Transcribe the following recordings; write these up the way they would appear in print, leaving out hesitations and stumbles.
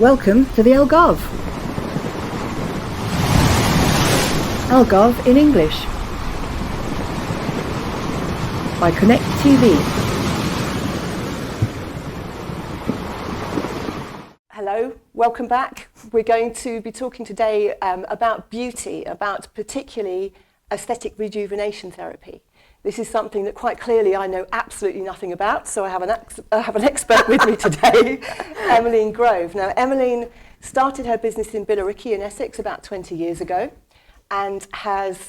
Welcome to the Algarve. Algarve in English by Conectv. Hello, welcome back. We're going to be talking today about beauty, about particularly aesthetic rejuvenation therapy. This is something that quite clearly I know absolutely nothing about, so I have an expert with me today, Emalene Grove. Now, Emalene started her business in Billericay in Essex about 20 years ago and has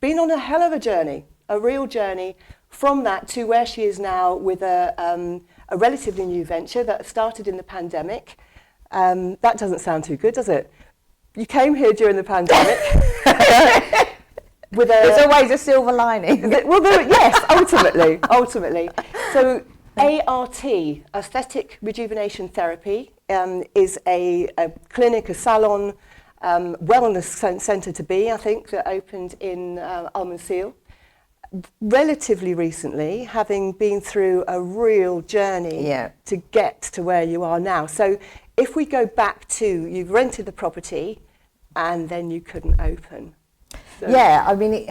been on a hell of a journey, a real journey from that to where she is now with a relatively new venture that started in the pandemic. That doesn't sound too good, does it? You came here during the pandemic. There's always a silver lining. Yes, ultimately. So ART, Aesthetic Rejuvenation Therapy, is a clinic, a salon, wellness centre to be, I think, that opened in Almondseal. Relatively recently, having been through a real journey to get to where you are now. So if we go back to, you've rented the property and then you couldn't open. So. Yeah, I mean, it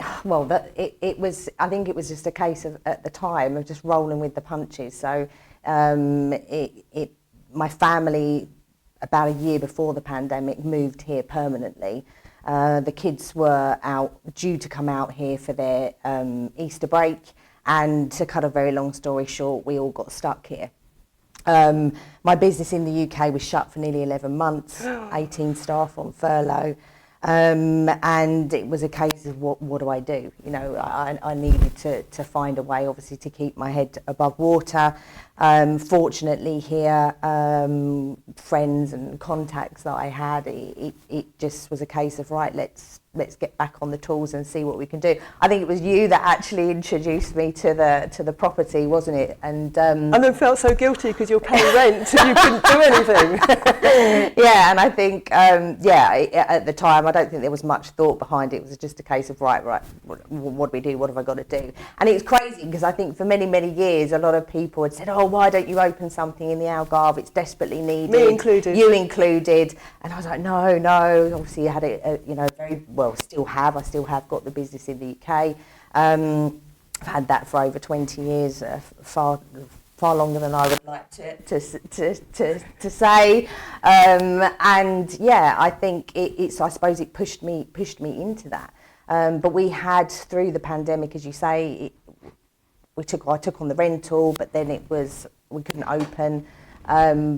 was. I think it was just a case of at the time of just rolling with the punches. So, my family, about a year before the pandemic, moved here permanently. The kids were due to come out here for their Easter break, and to cut a very long story short, we all got stuck here. My business in the UK was shut for nearly 11 months, 18 staff on furlough. And it was a case of what do I do? You know, I needed to find a way, obviously, to keep my head above water. Fortunately here, friends and contacts that I had, it just was a case of, right, let's get back on the tools and see what we can do. I think it was you that actually introduced me to the property, wasn't it? And then felt so guilty because you're paying rent and you couldn't do anything. Yeah, and I think, at the time, I don't think there was much thought behind it. It was just a case of, right, what do we do? What have I got to do? And it's crazy because I think for many, many years, a lot of people had said, oh, why don't you open something in the Algarve? It's desperately needed. Me included. You included. And I was like, no. Obviously, I had I still have got the business in the UK. I've had that for over 20 years, far longer than I would like to say. And yeah, I think I suppose it pushed me into that. But we had, through the pandemic, as you say, I took on the rental, but then we couldn't open.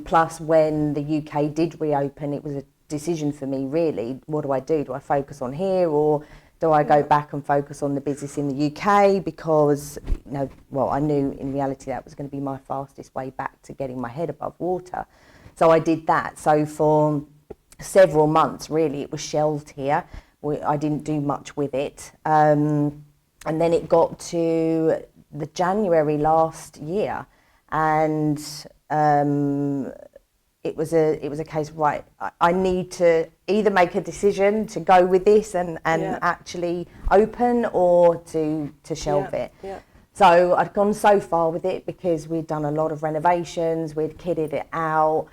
Plus, when the UK did reopen, it was a decision for me, really. What do I do? Do I focus on here, or do I go back and focus on the business in the UK? Because, I knew in reality that was going to be my fastest way back to getting my head above water. So I did that. So for several months, really, it was shelved here. I didn't do much with it. And then it got to the January last year, and it was a case of, right, I need to either make a decision to go with this and actually open, or to shelve it. Yeah. So I'd gone so far with it because we'd done a lot of renovations, we'd kitted it out.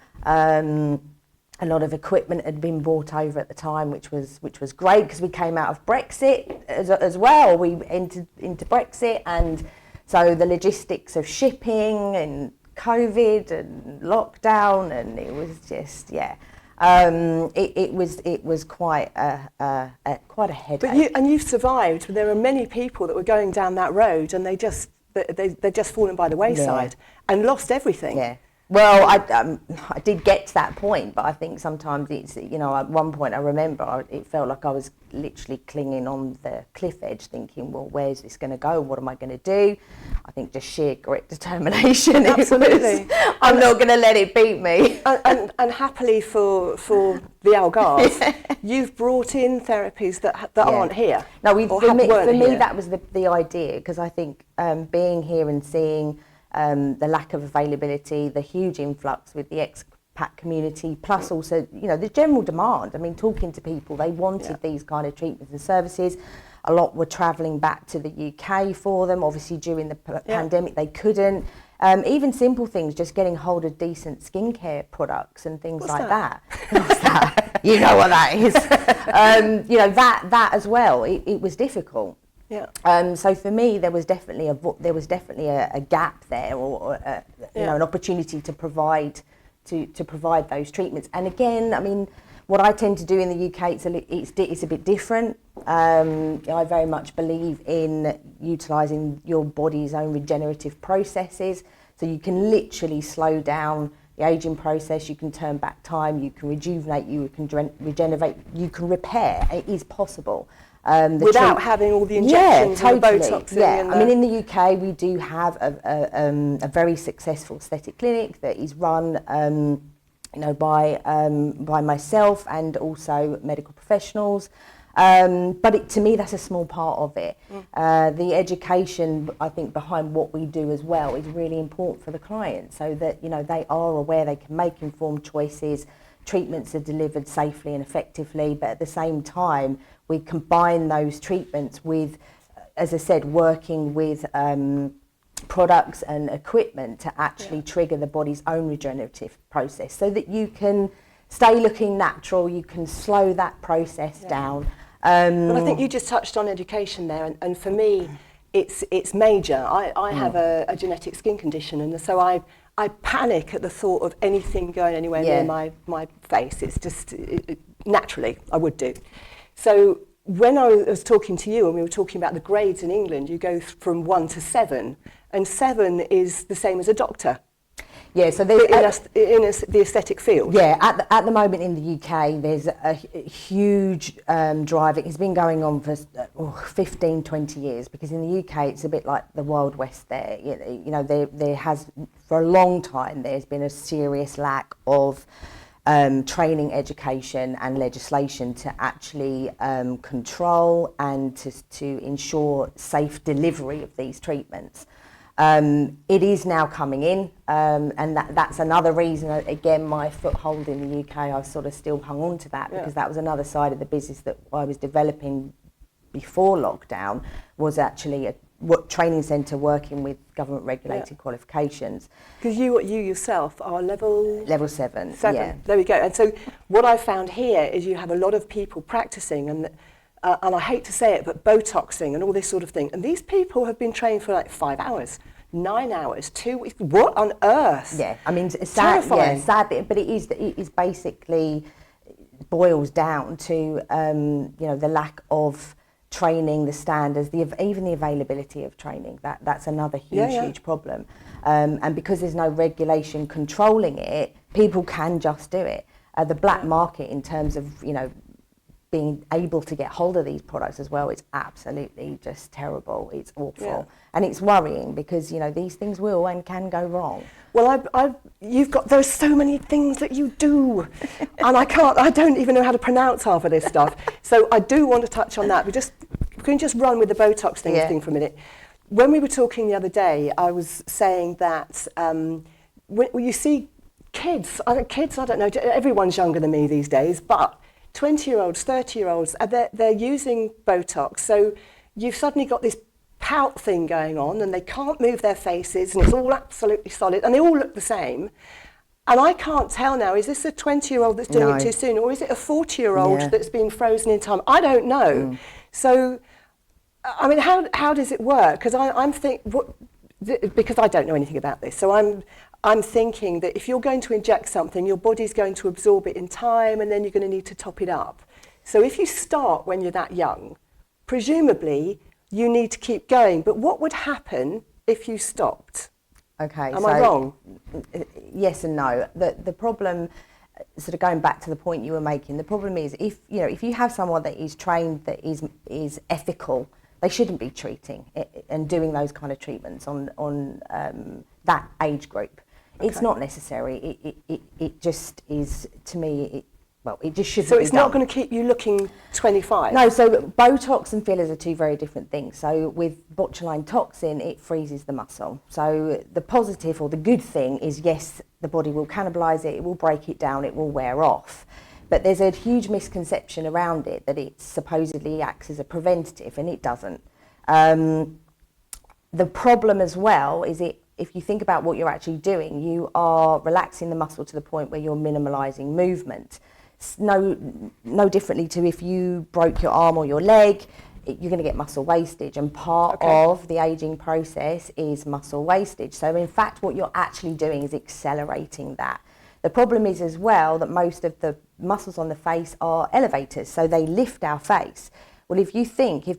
A lot of equipment had been brought over at the time, which was great because we came out of Brexit as well. We entered into Brexit, and so the logistics of shipping and COVID and lockdown, and it was just it was quite a headache. But you've survived. There are many people that were going down that road and they're just fallen by the wayside and lost everything. Yeah. Well, I did get to that point, but I think sometimes it's, at one point I remember it felt like I was literally clinging on the cliff edge thinking, well, where's this going to go? What am I going to do? I think just sheer grit determination. Absolutely. I'm not going to let it beat me. And happily for the Algarve, you've brought in therapies that aren't here. No, for me, that was the idea, because I think being here and seeing the lack of availability, the huge influx with the expat community, plus also, the general demand. I mean, talking to people, they wanted these kind of treatments and services. A lot were travelling back to the UK for them. Obviously, during the pandemic, they couldn't. Even simple things, just getting hold of decent skincare products and things What's like that? What's that? You know what that is. You know, that as well, it was difficult. Yeah. So for me, there was definitely a gap there, or you know, an opportunity to provide those treatments. And again, I mean, what I tend to do in the UK, it's a bit different. I very much believe in utilising your body's own regenerative processes. So you can literally slow down the ageing process, you can turn back time, you can rejuvenate, you can regenerate, you can repair. It is possible. Without having all the injections and the Botox. Yeah, I mean, in the UK, we do have a very successful aesthetic clinic that is run, you know, by myself and also medical professionals. But to me, that's a small part of it. The education, I think, behind what we do as well is really important for the client, so that, you know, they are aware, they can make informed choices, treatments are delivered safely and effectively, but at the same time, we combine those treatments with, as I said, working with products and equipment to actually trigger the body's own regenerative process, so that you can stay looking natural, you can slow that process down. But I think you just touched on education there, and for me, it's major. I have a genetic skin condition, and so I panic at the thought of anything going anywhere near my face. It's just, naturally, I would do. So when I was talking to you and we were talking about the grades in England, you go from 1 to 7, and 7 is the same as a doctor. Yeah, so there's the aesthetic field. Yeah, at the moment in the UK, there's a huge drive. It's been going on for 15, 20 years, because in the UK it's a bit like the Wild West there. You know, there has, for a long time, there's been a serious lack of training, education and legislation to actually control and to ensure safe delivery of these treatments. It is now coming in, and that's another reason, again, my foothold in the UK, I've sort of still hung on to that, because that was another side of the business that I was developing before lockdown, was actually a training centre working with government regulated qualifications. Because you yourself are level 7. Yeah. There we go. And so what I found here is you have a lot of people practicing, and I hate to say it, but Botoxing and all this sort of thing. And these people have been trained for like 5 hours, 9 hours, 2 weeks. What on earth? Yeah, I mean, sad, but it is basically boils down to you know, the lack of training, the standards, even the availability of training. That's another huge problem. And because there's no regulation controlling it, people can just do it. The black market, in terms of, you know, being able to get hold of these products as well, it's absolutely just terrible. It's awful, and it's worrying, because, you know, these things will and can go wrong. Well, there's so many things that you do, and I don't even know how to pronounce half of this stuff. So I do want to touch on that. We can just run with the Botox thing for a minute. When we were talking the other day, I was saying that when you see kids, I don't know, everyone's younger than me these days, but 20-year-olds, 30-year-olds, they're using Botox. So you've suddenly got this pout thing going on, and they can't move their faces, and it's all absolutely solid, and they all look the same. And I can't tell now, is this a 20-year-old that's doing it too soon, or is it a 40-year-old that's been frozen in time? I don't know. So, I mean, how does it work? Because because I don't know anything about this. So I'm thinking that if you're going to inject something, your body's going to absorb it in time, and then you're going to need to top it up. So if you start when you're that young, presumably you need to keep going. But what would happen if you stopped? Okay. Am I wrong? Yes and no. The problem, sort of going back to the point you were making, the problem is if you have someone that is trained, that is ethical, they shouldn't be treating and doing those kind of treatments on that age group. Okay. It's not necessary. It just is, to me, it just shouldn't be done. So it's not going to keep you looking 25? No, so Botox and fillers are two very different things. So with botulinum toxin, it freezes the muscle. So the positive, or the good thing, is yes, the body will cannibalise it, it will break it down, it will wear off. But there's a huge misconception around it that it supposedly acts as a preventative, and it doesn't. The problem as well is it if you think about what you're actually doing, you are relaxing the muscle to the point where you're minimalising movement. No differently to if you broke your arm or your leg, you're going to get muscle wastage, and part of the aging process is muscle wastage. So in fact, what you're actually doing is accelerating that. The problem is as well that most of the muscles on the face are elevators, so they lift our face. Well, if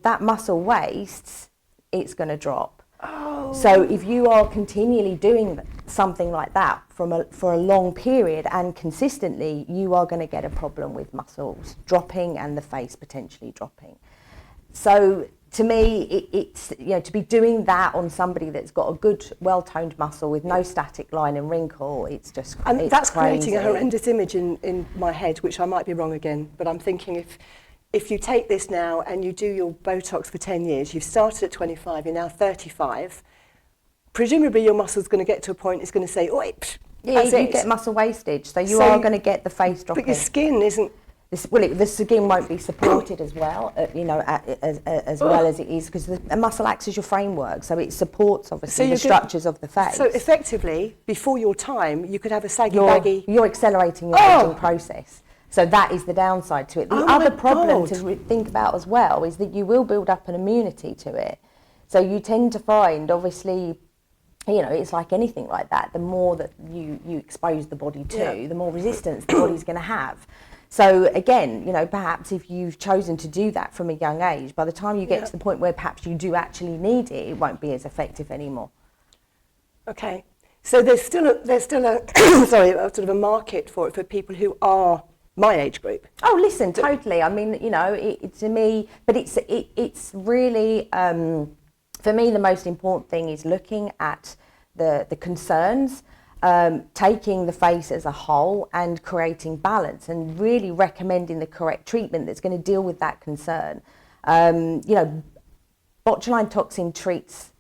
that muscle wastes, it's going to drop. Oh. So if you are continually doing something like that for a long period and consistently, you are going to get a problem with muscles dropping and the face potentially dropping. So to me, it's to be doing that on somebody that's got a good, well-toned muscle with no static line and wrinkle, it's just and it's that's crazy. Creating a horrendous image in my head, which I might be wrong again, but I'm thinking if you take this now and you do your Botox for 10 years, you've started at 25, you're now 35, presumably your muscle's going to get to a point it's going to say, oi, yeah, you get muscle wastage, so you are going to get the face dropping. But your skin isn't. The skin won't be supported as well, as well as it is, because the muscle acts as your framework, so it supports obviously the structures of the face. So effectively, before your time, you could have a saggy baggy. You're accelerating your aging process. So that is the downside to it. The other problem to think about as well is that you will build up an immunity to it. So you tend to find, obviously, it's like anything like that. The more that you expose the body to, the more resistance the body's going to have. So again, perhaps if you've chosen to do that from a young age, by the time you get to the point where perhaps you do actually need it, it won't be as effective anymore. Okay. So there's still a sort of a market for it for people who are my age group. Oh, listen, totally. I mean, to me, but it's really, for me, the most important thing is looking at the concerns, taking the face as a whole and creating balance and really recommending the correct treatment that's going to deal with that concern. Botulinum toxin treats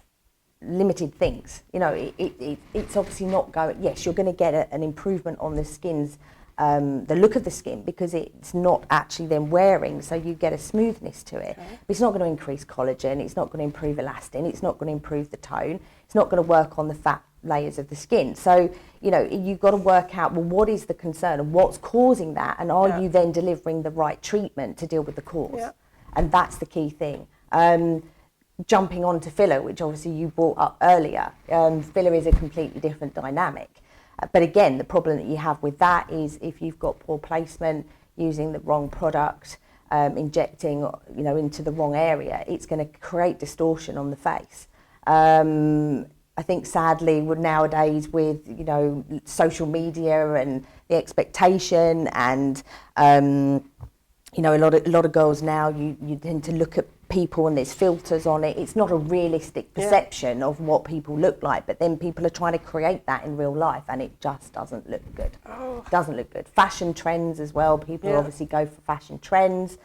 limited things. It's obviously not going, yes, you're going to get an improvement on the skin's, the look of the skin, because it's not actually then wearing, so you get a smoothness to it. Okay. But it's not going to increase collagen, it's not going to improve elastin, it's not going to improve the tone, it's not going to work on the fat layers of the skin. So, you've got to work out, well, what is the concern and what's causing that, and are you then delivering the right treatment to deal with the cause? Yeah. And that's the key thing. Jumping on to filler, which obviously you brought up earlier, filler is a completely different dynamic. But again, the problem that you have with that is if you've got poor placement, using the wrong product, injecting, into the wrong area, it's going to create distortion on the face. I think sadly, nowadays with social media and the expectation, and a lot of girls now, you tend to look at people and there's filters on it. It's not a realistic perception of what people look like, but then people are trying to create that in real life, and it just doesn't look good. It doesn't look good. Fashion trends as well. People obviously go for fashion trends,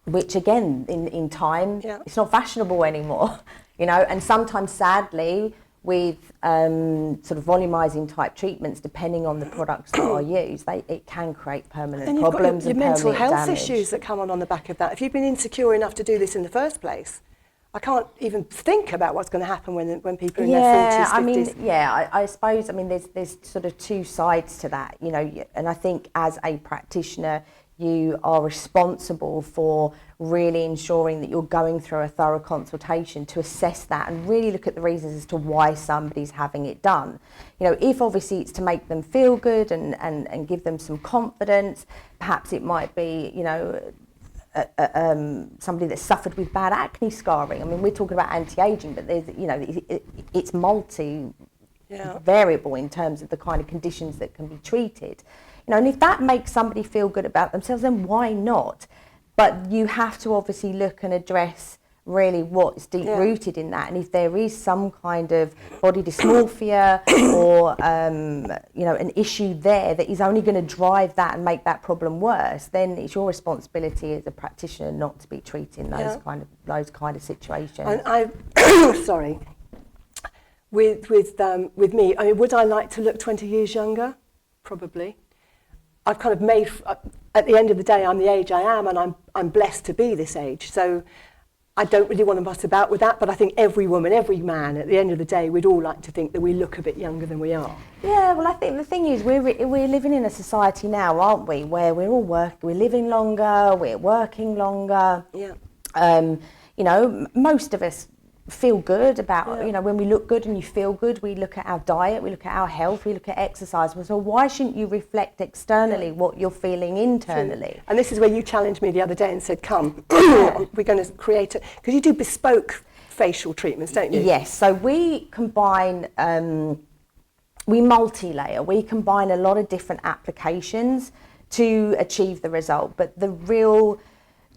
which again, in time, it's not fashionable anymore. And sometimes, sadly, with sort of volumizing type treatments, depending on the products that are used, it can create permanent problems and permanent mental health damage. issues that come on the back of that. If you've been insecure enough to do this in the first place, I can't even think about what's going to happen when people are in their 40s, 50s. I suppose, there's sort of two sides to that, and I think as a practitioner, you are responsible for really ensuring that you're going through a thorough consultation to assess that and really look at the reasons as to why somebody's having it done. If obviously it's to make them feel good and give them some confidence, perhaps it might be, somebody that's suffered with bad acne scarring. We're talking about anti-aging, but there's, it's variable in terms of the kind of conditions that can be treated. And if that makes somebody feel good about themselves, then why not? But you have to obviously look and address really what's deep-rooted in that. And if there is some kind of body dysmorphia or, an issue there that is only going to drive that and make that problem worse, then it's your responsibility as a practitioner not to be treating those kind of situations. And sorry. With me, would I like to look 20 years younger? Probably. I've kind of made, at the end of the day, I'm the age I am, and I'm blessed to be this age. So I don't really want to muss about with that, but I think every woman, every man, at the end of the day, we'd all like to think that we look a bit younger than we are. Yeah, well, I think the thing is, we're living in a society now, aren't we, where we're all we're living longer, we're working longer. Yeah. You know, most of us feel good about, you know, when we look good and you feel good, we look at our diet, we look at our health, we look at exercise. So why shouldn't you reflect externally what you're feeling internally? And this is where you challenged me the other day and said, come, we're going to create it, because you do bespoke facial treatments, don't you? Yes, so we combine, we multi-layer, we combine a lot of different applications to achieve the result, but the real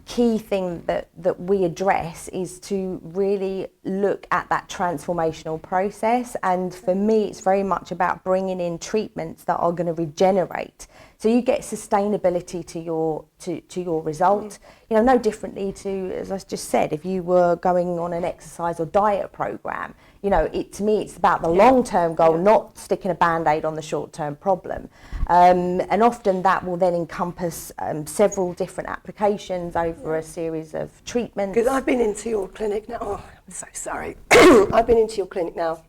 key thing that we address is to really look at that transformational process. And for me, it's very much about bringing in treatments that are going to regenerate, so you get sustainability to your result. You know, no differently to, as I just said, if you were going on an exercise or diet program. You know, to me, it's about the long-term goal, not sticking a Band-Aid on the short-term problem. And often that will then encompass several different applications over a series of treatments. Because I've been into your clinic now. Oh, I'm so sorry. I've been into your clinic now.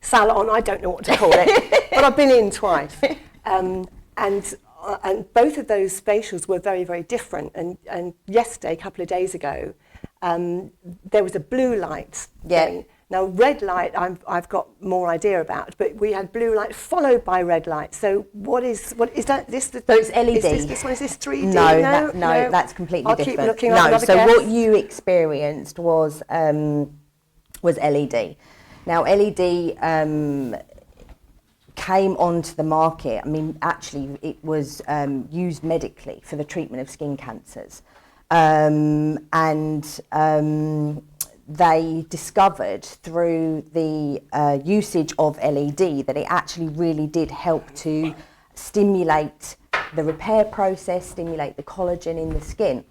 Salon, I don't know what to call it, but I've been in twice. And both of those facials were very, very different. And yesterday, a couple of days ago, there was a blue light thing. Now, red light, I've got more idea about, but we had blue light followed by red light. So what is that? So it's LED. Is this one? Is this 3D? No, that's completely different. I'll keep looking at another so guess. What you experienced was LED. Now, LED came onto the market. I mean, actually, it was used medically for the treatment of skin cancers, they discovered through the usage of LED that it actually really did help to stimulate the repair process, stimulate the collagen in the skin.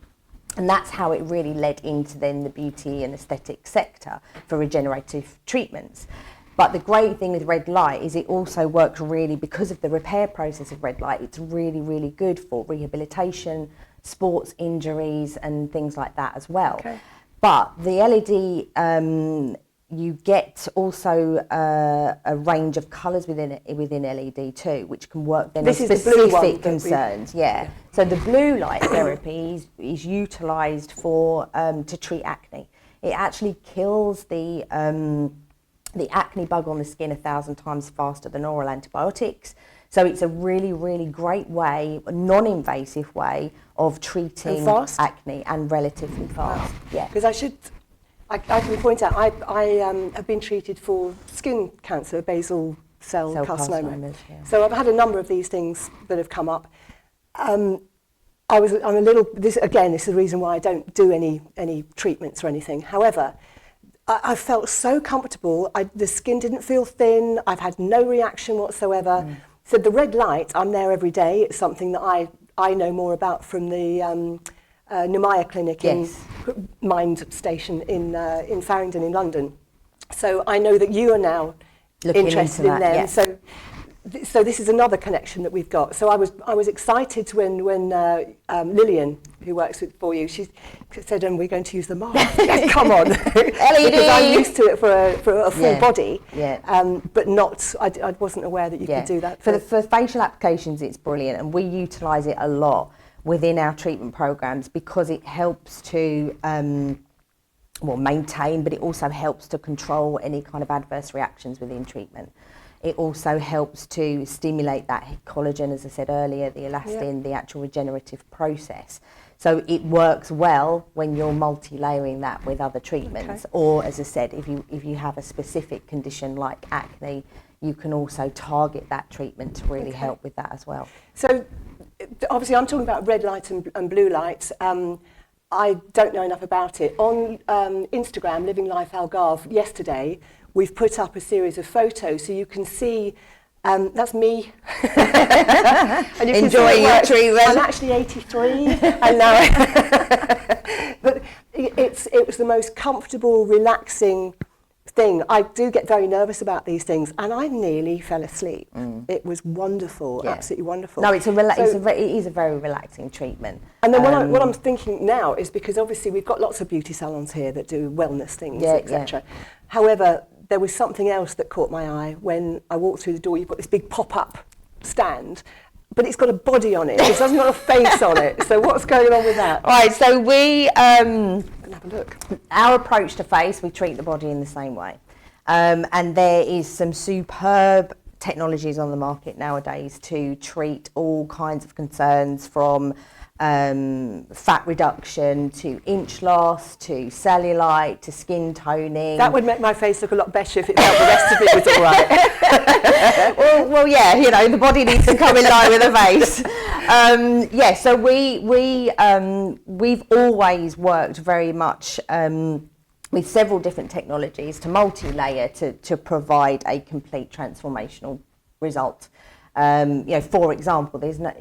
And that's how it really led into then the beauty and aesthetic sector for regenerative treatments. But the great thing with red light is it also works really, because of the repair process of red light, it's really, really good for rehabilitation, sports injuries and things like that as well. Okay. But the LED, you get also a range of colours within LED too, which can work then on specific concerns. Yeah. So the blue light therapy is utilised for to treat acne. It actually kills the acne bug on the skin 1,000 times faster than oral antibiotics. So it's a really, really great way, a non-invasive way of treating acne, and relatively fast. Yeah. Because I can point out, I have been treated for skin cancer, basal cell carcinoma. Yeah. So I've had a number of these things that have come up. I'm a little. This is the reason why I don't do any treatments or anything. However, I felt so comfortable. The skin didn't feel thin. I've had no reaction whatsoever. So the red light, I'm there every day. It's something that I know more about from the Numaya clinic in Mind Station in Farringdon in London. So I know that you are now interested in them. Yes. So this is another connection that we've got. So I was excited when Lillian, who works for you, she said, we're going to use the mask. Yes, come on. LED. Because I'm used to it for a full body. Yeah. But not, I wasn't aware that you could do that. For facial applications, it's brilliant, and we utilise it a lot within our treatment programs because it helps to maintain, but it also helps to control any kind of adverse reactions within treatment. It also helps to stimulate that collagen, as I said earlier, the elastin, the actual regenerative process. So it works well when you're multi-layering that with other treatments. Okay. Or, as I said, if you have a specific condition like acne, you can also target that treatment to really help with that as well. So obviously I'm talking about red light and blue light. I don't know enough about it. On Instagram, Living Life Algarve, yesterday, we've put up a series of photos so you can see, that's me. And you enjoying your treatment. I'm actually 83, and now but it was the most comfortable, relaxing thing. I do get very nervous about these things, and I nearly fell asleep. It was wonderful, absolutely wonderful. No, it is a very relaxing treatment. And then what I'm thinking now is, because obviously we've got lots of beauty salons here that do wellness things, etc. However, there was something else that caught my eye when I walked through the door. You've got this big pop-up stand, but it's got a body on it. It doesn't got a face on it. So what's going on with that? Right, so we... Can have a look. Our approach to face, we treat the body in the same way. And there is some superb technologies on the market nowadays to treat all kinds of concerns, from fat reduction to inch loss to cellulite to skin toning. That would make my face look a lot better if it felt the rest of it was all right. well, yeah, you know, the body needs to come in line with the face. So we've always worked very much with several different technologies to multi-layer to provide a complete transformational result. For example, there's no,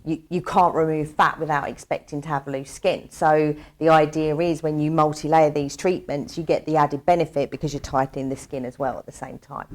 you can't remove fat without expecting to have loose skin. So the idea is, when you multi-layer these treatments, you get the added benefit because you're tightening the skin as well at the same time.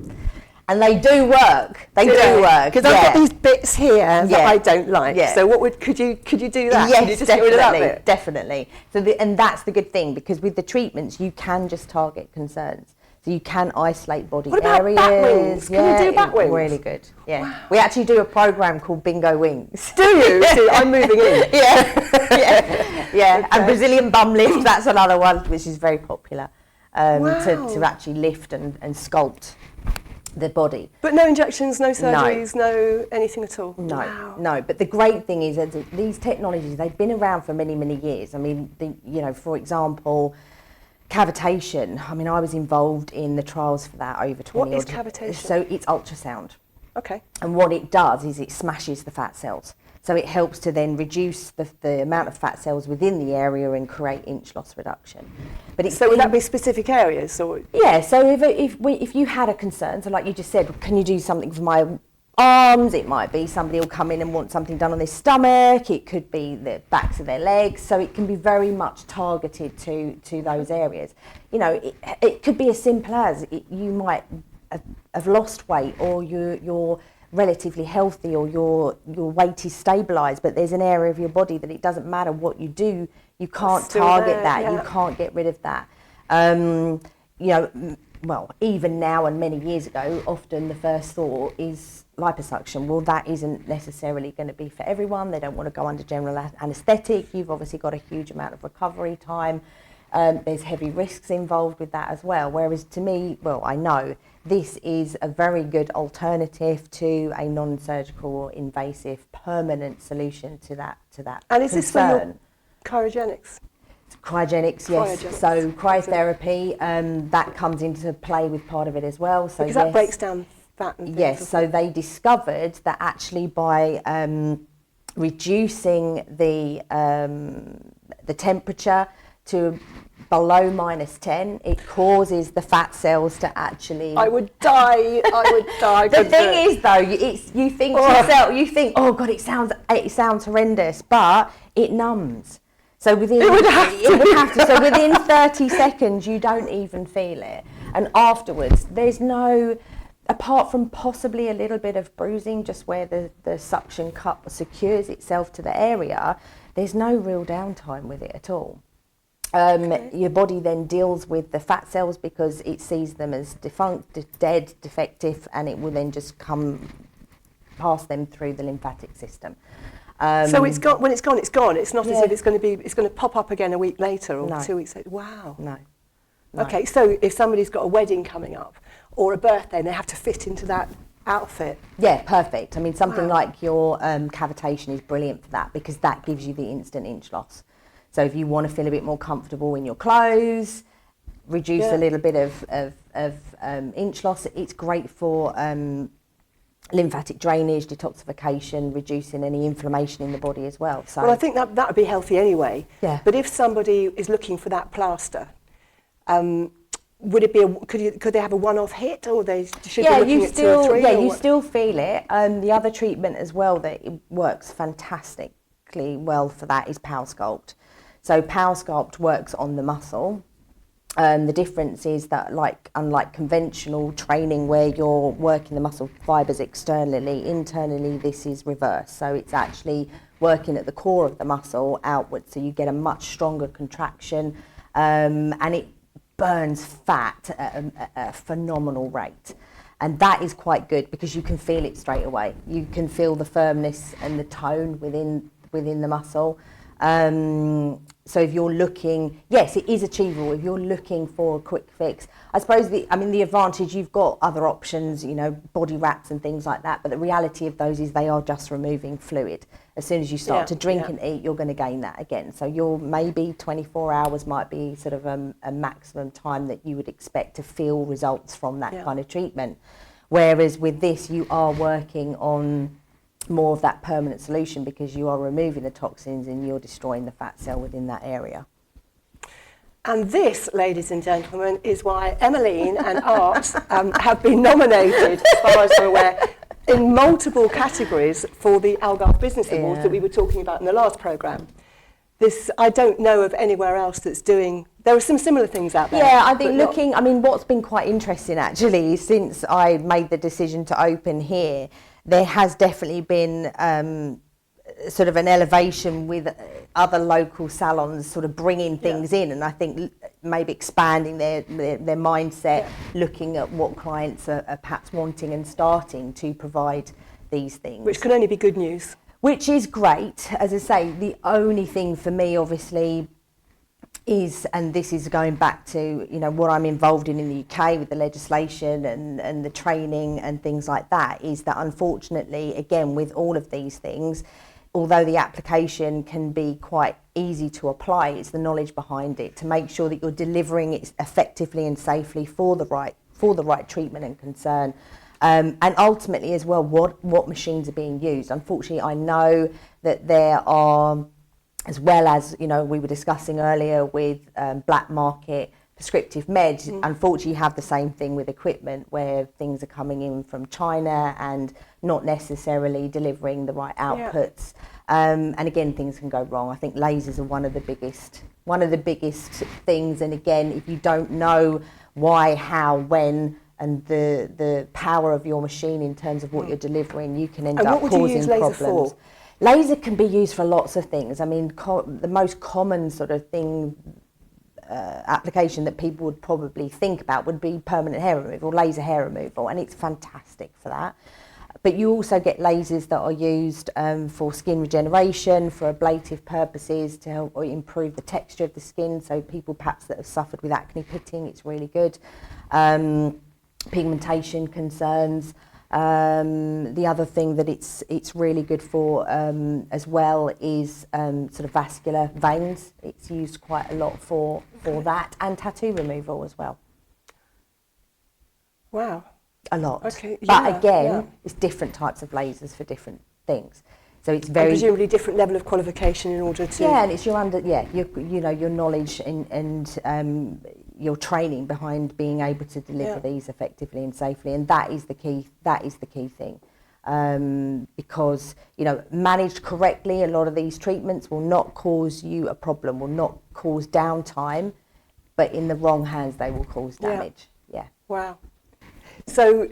And they do work. They do work. Because I've got these bits here that I don't like. Yeah. So could you do that? Yes, could you just get rid of that bit? Definitely. So and that's the good thing, because with the treatments you can just target concerns. So you can isolate body what about areas. Bat wings? Can you do bat wings? Really good. Yeah. Wow. We actually do a program called Bingo Wings. Do you? See, I'm moving in. Yeah. Okay. And Brazilian bum lift. That's another one which is very popular. To actually lift and sculpt the body. But no injections, no surgeries, no anything at all? No. But the great thing is that these technologies, they've been around for many, many years. I mean, for example, cavitation. I mean, I was involved in the trials for that over 20 years. What is cavitation? So it's ultrasound. Okay. And what it does is it smashes the fat cells. So it helps to then reduce the amount of fat cells within the area and create inch loss reduction. But so would that be specific areas? Or? Yeah, so if you had a concern, so like you just said, can you do something for my arms? It might be somebody will come in and want something done on their stomach. It could be the backs of their legs. So it can be very much targeted to those areas. You know, it could be as simple as you might have lost weight, or you're relatively healthy, or your weight is stabilised, but there's an area of your body that it doesn't matter what you do, you can't target that, you can't get rid of that. Well, even now and many years ago, often the first thought is liposuction. Well, that isn't necessarily going to be for everyone. They don't want to go under general anaesthetic. You've obviously got a huge amount of recovery time. There's heavy risks involved with that as well. Whereas to me, well, I know this is a very good alternative to a non-surgical or invasive permanent solution to that. And is this for your cryogenics? Cryogenics, yes. Cryogenics. So cryotherapy, that comes into play with part of it as well. So because that breaks down fat and things. Yes, so they discovered that actually by reducing the temperature to below -10, it causes the fat cells to actually... I would die. The thing is, though, you think to yourself, oh God, it sounds horrendous, but it numbs. So it would have to. So within 30 seconds, you don't even feel it, and afterwards, there's no, apart from possibly a little bit of bruising, just where the suction cup secures itself to the area. There's no real downtime with it at all. Your body then deals with the fat cells because it sees them as defunct, dead, defective, and it will then just come past them through the lymphatic system. So it's gone. When it's gone, it's gone. It's not as if it's going to pop up again a week later or 2 weeks later. Wow. No. Okay, so if somebody's got a wedding coming up or a birthday and they have to fit into that outfit. Yeah, perfect. I mean, something like your cavitation is brilliant for that, because that gives you the instant inch loss. So if you want to feel a bit more comfortable in your clothes, reduce a little bit of inch loss, it's great for lymphatic drainage, detoxification, reducing any inflammation in the body as well. So, well, I think that would be healthy anyway. Yeah. But if somebody is looking for that plaster, would it be could they have a one-off hit, or they should be looking at 2 or 3? Yeah, you still feel it. The other treatment as well that it works fantastically well for that is Power Sculpt. So Power Sculpt works on the muscle, The difference is that, unlike conventional training where you're working the muscle fibres externally, internally this is reverse. So it's actually working at the core of the muscle outwards, so you get a much stronger contraction, and it burns fat at a phenomenal rate. And that is quite good because you can feel it straight away. You can feel the firmness and the tone within the muscle. So if you're looking, yes, it is achievable. If you're looking for a quick fix, I suppose the advantage, you've got other options, body wraps and things like that. But the reality of those is they are just removing fluid. As soon as you start to drink and eat, you're going to gain that again. So you're maybe 24 hours might be sort of a maximum time that you would expect to feel results from that kind of treatment. Whereas with this, you are working on more of that permanent solution because you are removing the toxins and you're destroying the fat cell within that area. And this, ladies and gentlemen, is why Emalene and Art have been nominated, as far as I'm aware, in multiple categories for the Algarve Business Awards that we were talking about in the last programme. This, I don't know of anywhere else that's doing, there are some similar things out there. Yeah, I think what's been quite interesting actually, since I made the decision to open here, there has definitely been sort of an elevation with other local salons sort of bringing things in, and I think maybe expanding their mindset, looking at what clients are perhaps wanting and starting to provide these things. Which can only be good news. Which is great. As I say, the only thing for me obviously is, and this is going back to what I'm involved in the UK with the legislation and the training and things like that, is that unfortunately, again, with all of these things, although the application can be quite easy to apply, it's the knowledge behind it to make sure that you're delivering it effectively and safely for the right treatment and concern. And ultimately as well, what machines are being used. Unfortunately, I know that there are, as well as, we were discussing earlier with black market prescriptive meds, unfortunately you have the same thing with equipment where things are coming in from China and not necessarily delivering the right outputs. And again, things can go wrong. I think lasers are one of the biggest things. And again, if you don't know why, how, when, and the power of your machine in terms of what you're delivering, you can end up causing problems. What would you use laser for? Laser can be used for lots of things. I mean, the most common sort of thing, application that people would probably think about would be permanent hair removal, laser hair removal, and it's fantastic for that. But you also get lasers that are used for skin regeneration, for ablative purposes, to help improve the texture of the skin. So people perhaps that have suffered with acne pitting, it's really good. Pigmentation concerns. The other thing that it's really good for as well is sort of vascular veins. It's used quite a lot for that, and tattoo removal as well. Wow. A lot. Okay. But again, it's different types of lasers for different things. So it's very, and presumably different level of qualification in order to... Yeah, and it's your knowledge and your training behind being able to deliver these effectively and safely, and that is the key thing. Because managed correctly, a lot of these treatments will not cause you a problem, will not cause downtime, but in the wrong hands they will cause damage. Yeah. Wow. So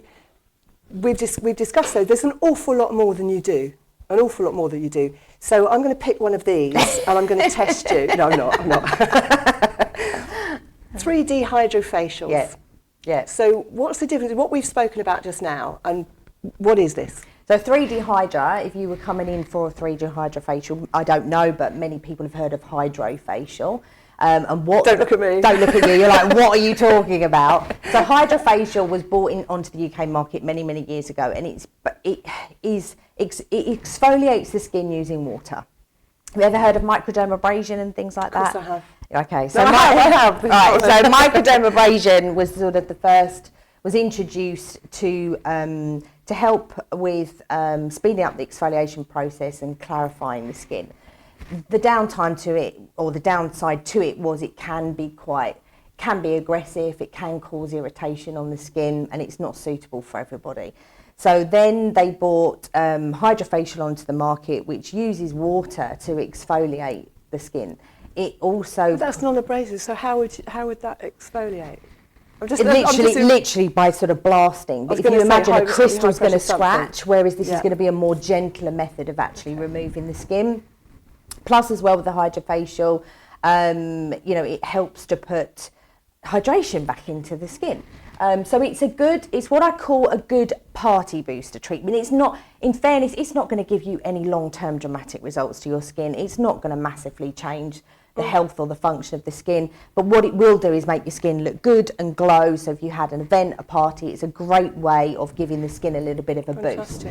we've discussed, though, there's an awful lot more than you do. An awful lot more than you do. So I'm going to pick one of these and I'm going to test you. No, I'm not. 3D hydrofacials. Yeah. So what's the difference in what we've spoken about just now, and what is this? So 3D Hydra, if you were coming in for a 3D hydrofacial, I don't know, but many people have heard of hydrofacial. And what? Don't look at me. Don't look at you. You're like, what are you talking about? So hydrofacial was brought onto the UK market many years ago, and it exfoliates the skin using water. Have you ever heard of microdermabrasion and things like that? Of course I have. Okay, so I have. Right, so microdermabrasion was sort of the first, was introduced to help with speeding up the exfoliation process and clarifying the skin. The downtime to it, or the downside to it, was it can be aggressive, it can cause irritation on the skin, and it's not suitable for everybody. So then they brought hydrofacial onto the market, which uses water to exfoliate the skin. it also... But that's non-abrasive, so how would that exfoliate? Literally by sort of blasting. But if you imagine a crystal's going to scratch, whereas this is going to be a more gentler method of actually removing the skin. Plus, as well with the hydrofacial, it helps to put hydration back into the skin. So it's what I call a good party booster treatment. It's not, in fairness, it's not going to give you any long-term dramatic results to your skin. It's not going to massively change the health or the function of the skin, but what it will do is make your skin look good and glow. So if you had an event, a party, it's a great way of giving the skin a little bit of a boost.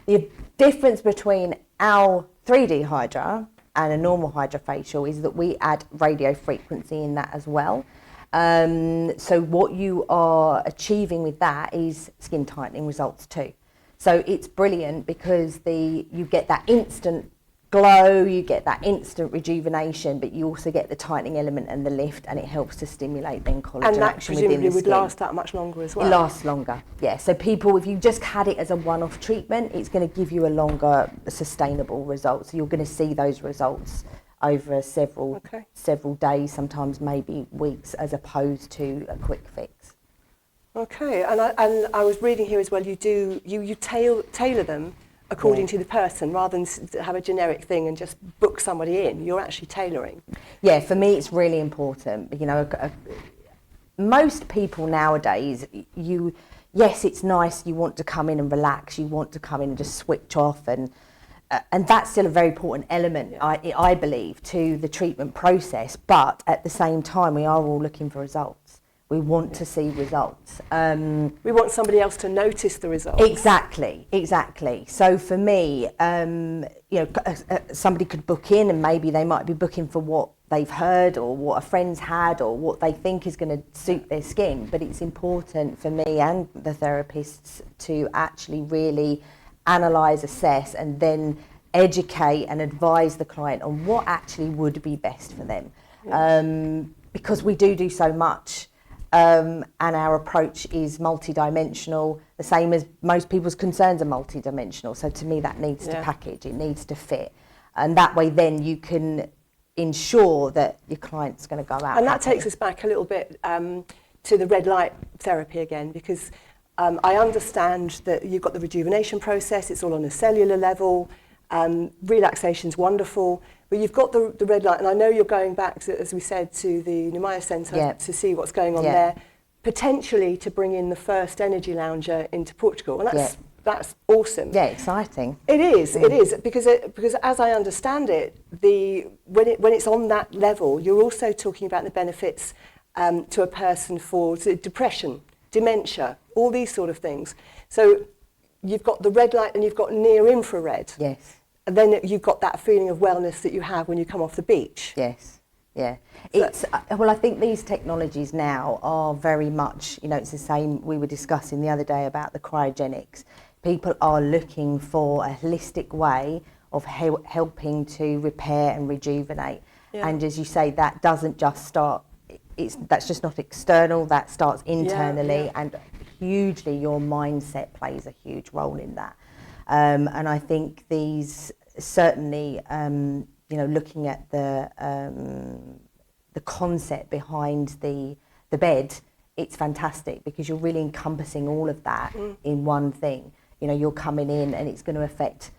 The difference between our 3D Hydra and a normal hydrofacial is that we add radio frequency in that as well. So what you are achieving with that is skin tightening results too. So it's brilliant because you get that instant glow, you get that instant rejuvenation, but you also get the tightening element and the lift, and it helps to stimulate then collagen action within the skin. And that presumably would last that much longer as well? It lasts longer, yeah. So people, if you just had it as a one-off treatment, it's going to give you a longer sustainable result. So you're going to see those results over several days, sometimes maybe weeks, as opposed to a quick fix. Okay, and I was reading here as well, you tailor them according to the person, rather than have a generic thing and just book somebody in. You're actually tailoring. Yeah, for me it's really important. Most people nowadays, yes, it's nice, you want to come in and relax, you want to come in and just switch off, and that's still a very important element, I believe, to the treatment process, but at the same time we are all looking for results. We want to see results. We want somebody else to notice the results. Exactly. So for me, somebody could book in, and maybe they might be booking for what they've heard or what a friend's had or what they think is going to suit their skin. But it's important for me and the therapists to actually really analyse, assess, and then educate and advise the client on what actually would be best for them. Because we do so much. And our approach is multidimensional, the same as most people's concerns are multidimensional. So to me, that needs to package, it needs to fit. And that way then you can ensure that your client's going to go out. And that takes us back a little bit to the red light therapy again, because I understand that you've got the rejuvenation process, it's all on a cellular level, relaxation's wonderful. But you've got the red light, and I know you're going back, as we said, to the Nemaya Centre to see what's going on there, potentially to bring in the first energy lounger into Portugal. And that's awesome. Yeah, exciting. It is, because as I understand it, when it's on that level, you're also talking about the benefits to a person for depression, dementia, all these sort of things. So you've got the red light and you've got near infrared. Yes. And then you've got that feeling of wellness that you have when you come off the beach. Yes, yeah. It's I think these technologies now are very much, it's the same we were discussing the other day about the cryogenics. People are looking for a holistic way of helping to repair and rejuvenate. Yeah. And as you say, that doesn't just start, that's just not external, that starts internally, and hugely your mindset plays a huge role in that. And I think these certainly, looking at the concept behind the bed, it's fantastic because you're really encompassing all of that in one thing. You're coming in and it's going to affect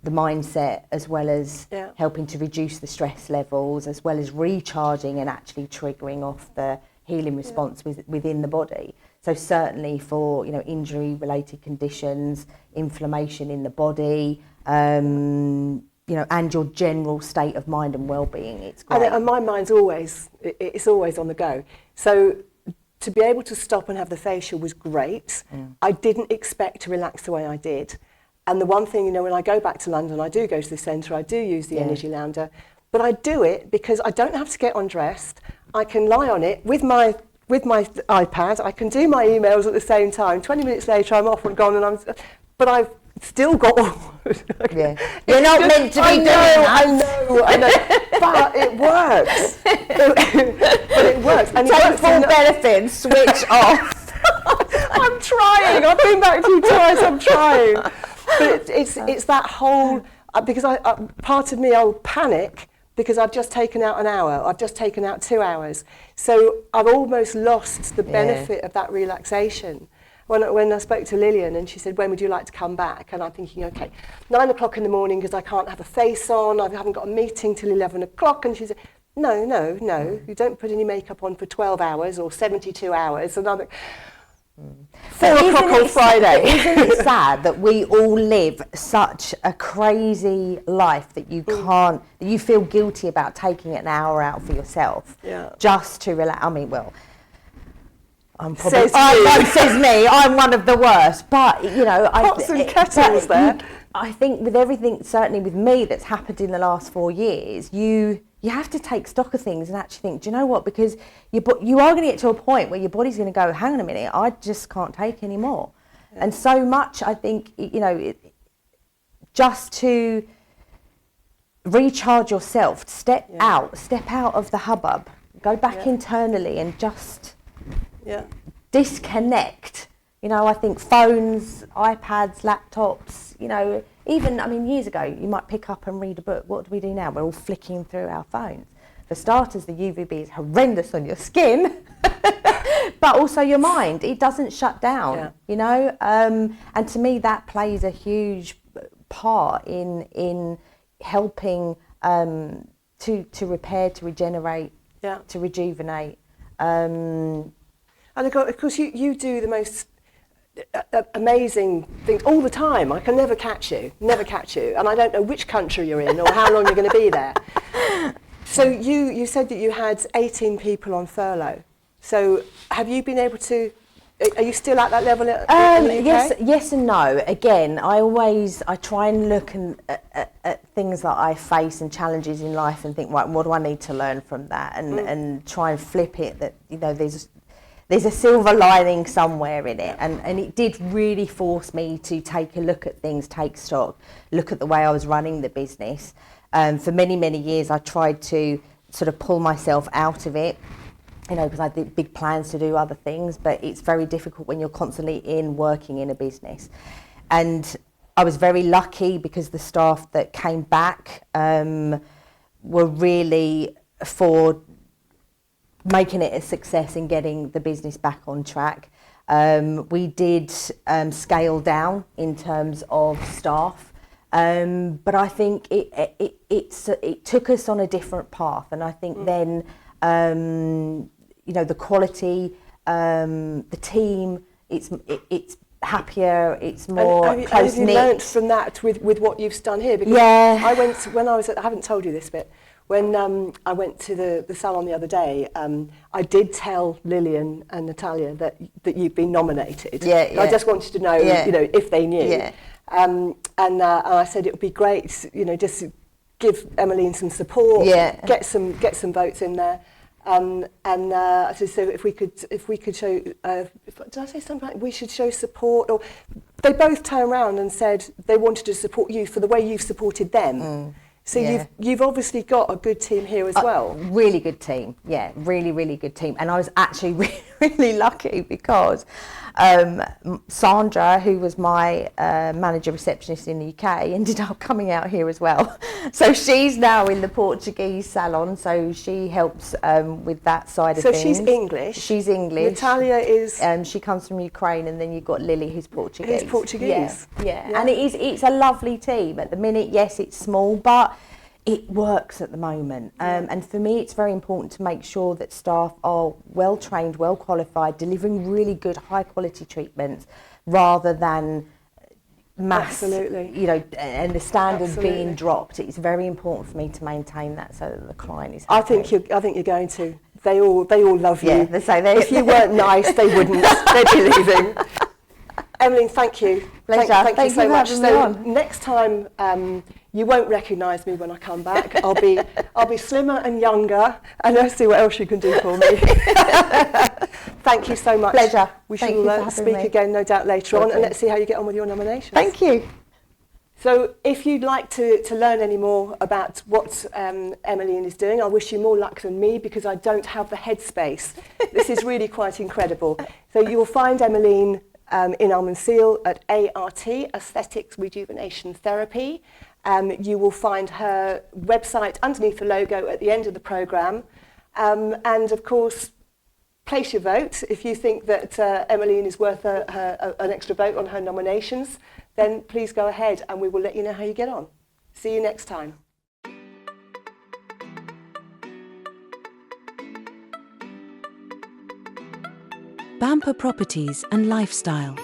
the mindset as well as helping to reduce the stress levels, as well as recharging and actually triggering off the healing response within the body. So certainly for injury-related conditions, inflammation in the body, and your general state of mind and well-being, it's great. And my mind's always on the go. So to be able to stop and have the facial was great. I didn't expect to relax the way I did. And the one thing, when I go back to London, I do go to the centre, I do use the energy lounger, but I do it because I don't have to get undressed. I can lie on it with my iPad, I can do my emails at the same time. 20 minutes later, I'm off and gone, but I've still got You're not meant to be doing that. I know, but it works. But it works. And take full benefit and switch off. I'm trying. I've been back to you twice. I'm trying. But it's that whole, because part of me, I will panic because I've just taken out an hour, I've just taken out 2 hours. So I've almost lost the benefit of that relaxation. When I spoke to Lillian and she said, when would you like to come back? And I'm thinking, okay, 9 o'clock in the morning because I can't have a face on, I haven't got a meeting till 11 o'clock. And she said, no, you don't put any makeup on for 12 hours or 72 hours. And I'm like, 4 o'clock on Friday. Isn't it sad that we all live such a crazy life that you can't, that you feel guilty about taking an hour out for yourself just to relax? I mean, well, I'm probably, says me, I'm one of the worst, but you know, pots and kettles there. I think with everything, certainly with me, that's happened in the last 4 years, you have to take stock of things and actually think, do you know what? Because you are going to get to a point where your body's going to go, hang on a minute, I just can't take any more. Yeah. And so much, I think, you know, just to recharge yourself, step out of the hubbub, go back internally and just disconnect. You know, I think phones, iPads, laptops, you know, even, I mean, years ago, you might pick up and read a book. What do we do now? We're all flicking through our phones. For starters, the UVB is horrendous on your skin, but also your mind. It doesn't shut down, you know? And to me, that plays a huge part in helping to repair, to regenerate, to rejuvenate. And of course, you do the most amazing things all the time. I can never catch you, and I don't know which country you're in or how long you're going to be there. So you said that you had 18 people on furlough. So have you been able to, are you still at that level in the UK? Yes and no. Again, I try and look at things that I face and challenges in life and think, right, what do I need to learn from that, and try and flip it, that, you know, there's a silver lining somewhere in it, and it did really force me to take a look at things, take stock, look at the way I was running the business. For many years I tried to sort of pull myself out of it, you know, because I did big plans to do other things, but it's very difficult when you're constantly working in a business. And I was very lucky because the staff that came back were really for making it a success and getting the business back on track. We did scale down in terms of staff, but I think it took us on a different path, and I think then you know, the quality, the team, it's happier, it's more close-knit. Have you learnt from that with what you've done here? Because I haven't told you this bit. When I went to the salon the other day, I did tell Lillian and Natalia that you'd been nominated. I just wanted to know, you know, if they knew. And I said it would be great, you know, just give Emalene some support, get some votes in there. And I said, so if we could show, did I say something like we should show support? Or they both turned around and said they wanted to support you for the way you've supported them. So you've obviously got a good team here as well. Really good team, really good team. And I was actually really lucky because Sandra, who was my manager receptionist in the UK, ended up coming out here as well. So she's now in the Portuguese salon, so she helps with that side of things. So she's English? She's English. Natalia is? She comes from Ukraine, and then you've got Lily, who's Portuguese. Who's Portuguese? Yeah. And it's a lovely team. At the minute, yes, it's small, but it works at the moment. And for me, it's very important to make sure that staff are well trained, well qualified, delivering really good, high quality treatments, rather than mass, you know, and the standard being dropped. It's very important for me to maintain that so that the client is happy. I think you're going to. They all love you. Yeah, they say if you weren't nice, they wouldn't. They'd be leaving. Emalene, thank you. Pleasure. Thank you so much. So next time, you won't recognise me when I come back. I'll be slimmer and younger, and let's see what else you can do for me. Thank you so much. Pleasure. We shall speak again, no doubt, later on, and let's see how you get on with your nominations. Thank you. So if you'd like to learn any more about what Emalene is doing, I wish you more luck than me, because I don't have the headspace. This is really quite incredible. So you'll find Emalene in Almondseal at ART, Aesthetics Rejuvenation Therapy. You will find her website underneath the logo at the end of the programme. And of course, place your vote. If you think that Emalene is worth an extra vote on her nominations, then please go ahead and we will let you know how you get on. See you next time. Bamper Properties and Lifestyle.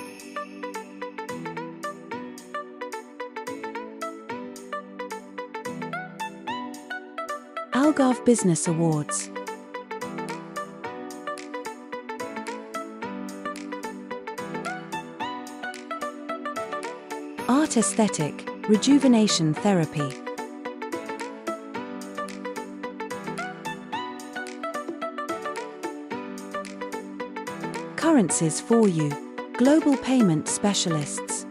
Algarve Business Awards. Art Aesthetic, Rejuvenation Therapy. Currencies for You, Global Payment Specialists.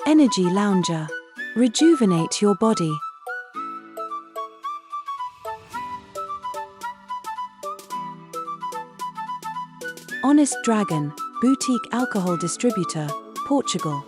Energy Lounger, rejuvenate your body. Honest Dragon, boutique alcohol distributor, Portugal.